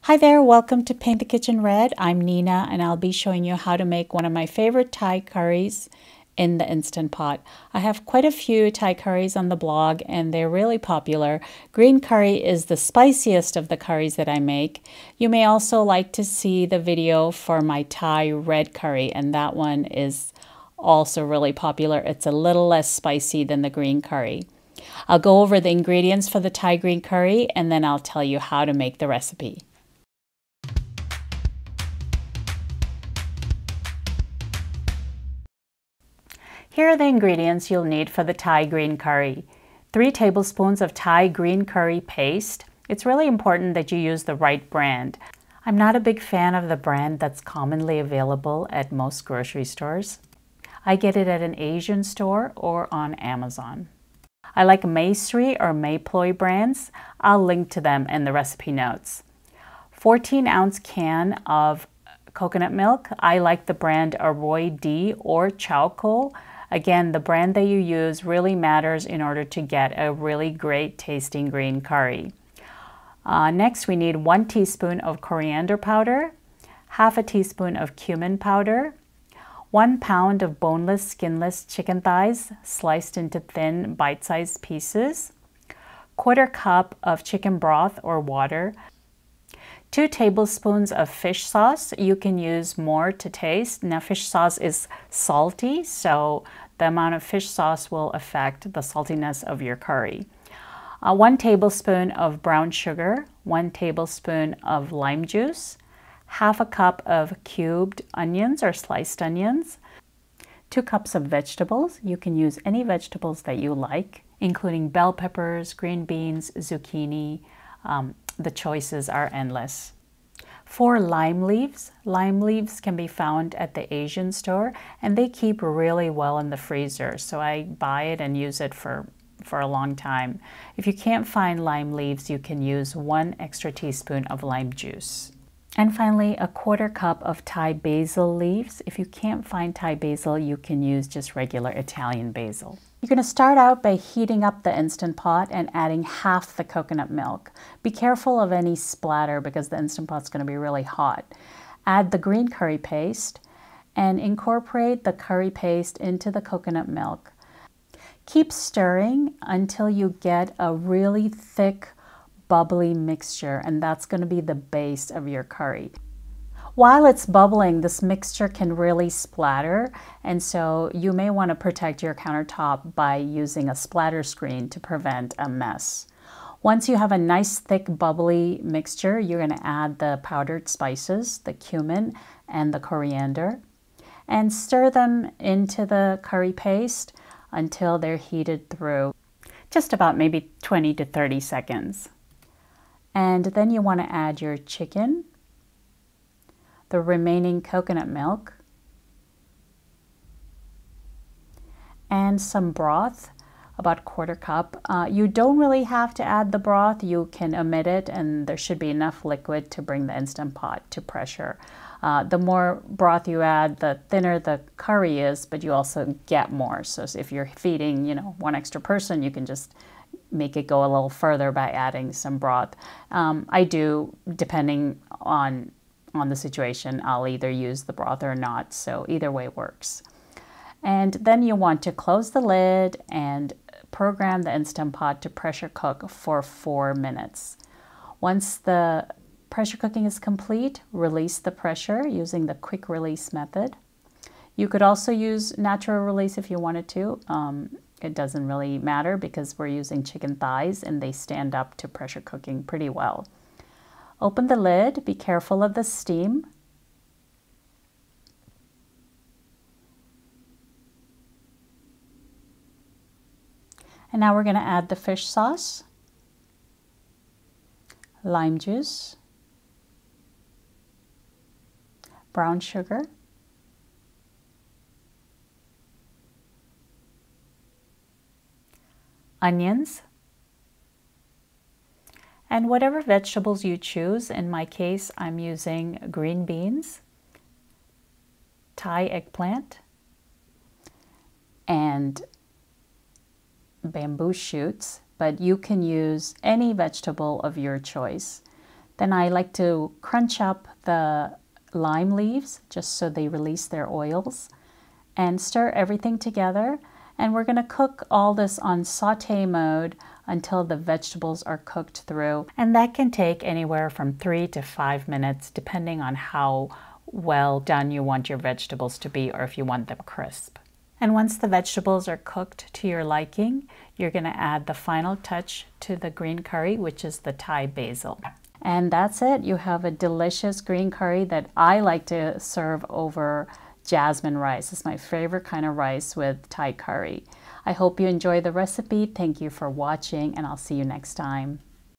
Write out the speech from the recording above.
Hi there, welcome to Paint the Kitchen Red. I'm Nina and I'll be showing you how to make one of my favorite Thai curries in the Instant Pot. I have quite a few Thai curries on the blog and they're really popular. Green curry is the spiciest of the curries that I make. You may also like to see the video for my Thai red curry, and that one is also really popular. It's a little less spicy than the green curry. I'll go over the ingredients for the Thai green curry and then I'll tell you how to make the recipe. Here are the ingredients you'll need for the Thai green curry. 3 tablespoons of Thai green curry paste. It's really important that you use the right brand. I'm not a big fan of the brand that's commonly available at most grocery stores. I get it at an Asian store or on Amazon. I like Maesri or Mayploy brands. I'll link to them in the recipe notes. 14-ounce can of coconut milk. I like the brand Aroy D or Chowko. Again, the brand that you use really matters in order to get a really great tasting green curry. Next, we need 1 teaspoon of coriander powder, half a teaspoon of cumin powder, 1 pound of boneless, skinless chicken thighs sliced into thin bite-sized pieces, 1/4 cup of chicken broth or water, 2 tablespoons of fish sauce. You can use more to taste. Now, fish sauce is salty, so the amount of fish sauce will affect the saltiness of your curry. 1 tablespoon of brown sugar, 1 tablespoon of lime juice, half a cup of cubed onions or sliced onions, 2 cups of vegetables. You can use any vegetables that you like, including bell peppers, green beans, zucchini. The choices are endless. 4 lime leaves. Lime leaves can be found at the Asian store and they keep really well in the freezer. So I buy it and use it for a long time. If you can't find lime leaves, you can use 1 extra teaspoon of lime juice. And finally, a 1/4 cup of Thai basil leaves. If you can't find Thai basil, you can use just regular Italian basil. You're going to start out by heating up the Instant Pot and adding half the coconut milk. Be careful of any splatter because the Instant Pot's going to be really hot. Add the green curry paste and incorporate the curry paste into the coconut milk. Keep stirring until you get a really thick, bubbly mixture, and that's going to be the base of your curry. While it's bubbling, this mixture can really splatter, and so you may want to protect your countertop by using a splatter screen to prevent a mess. Once you have a nice thick bubbly mixture, you're going to add the powdered spices, the cumin and the coriander, and stir them into the curry paste until they're heated through, just about maybe 20 to 30 seconds. And then you want to add your chicken, the remaining coconut milk, and some broth, about 1/4 cup. You don't really have to add the broth. You can omit it and there should be enough liquid to bring the Instant Pot to pressure. The more broth you add, the thinner the curry is, but you also get more. So if you're feeding, 1 extra person, you can just make it go a little further by adding some broth. I do, depending on the situation, I'll either use the broth or not, so either way works. And then you want to close the lid and program the Instant Pot to pressure cook for 4 minutes. Once the pressure cooking is complete, release the pressure using the quick release method. You could also use natural release if you wanted to. It doesn't really matter because we're using chicken thighs and they stand up to pressure cooking pretty well. Open the lid, be careful of the steam. And now we're going to add the fish sauce, lime juice, brown sugar, onions, and whatever vegetables you choose. In my case, I'm using green beans, Thai eggplant, and bamboo shoots, but you can use any vegetable of your choice. Then I like to crunch up the lime leaves just so they release their oils and stir everything together. And we're going to cook all this on saute mode until the vegetables are cooked through. And that can take anywhere from 3 to 5 minutes depending on how well done you want your vegetables to be or if you want them crisp. And once the vegetables are cooked to your liking, you're going to add the final touch to the green curry, which is the Thai basil. And that's it. You have a delicious green curry that I like to serve over jasmine rice. It's my favorite kind of rice with Thai curry. I hope you enjoy the recipe. Thank you for watching, and I'll see you next time.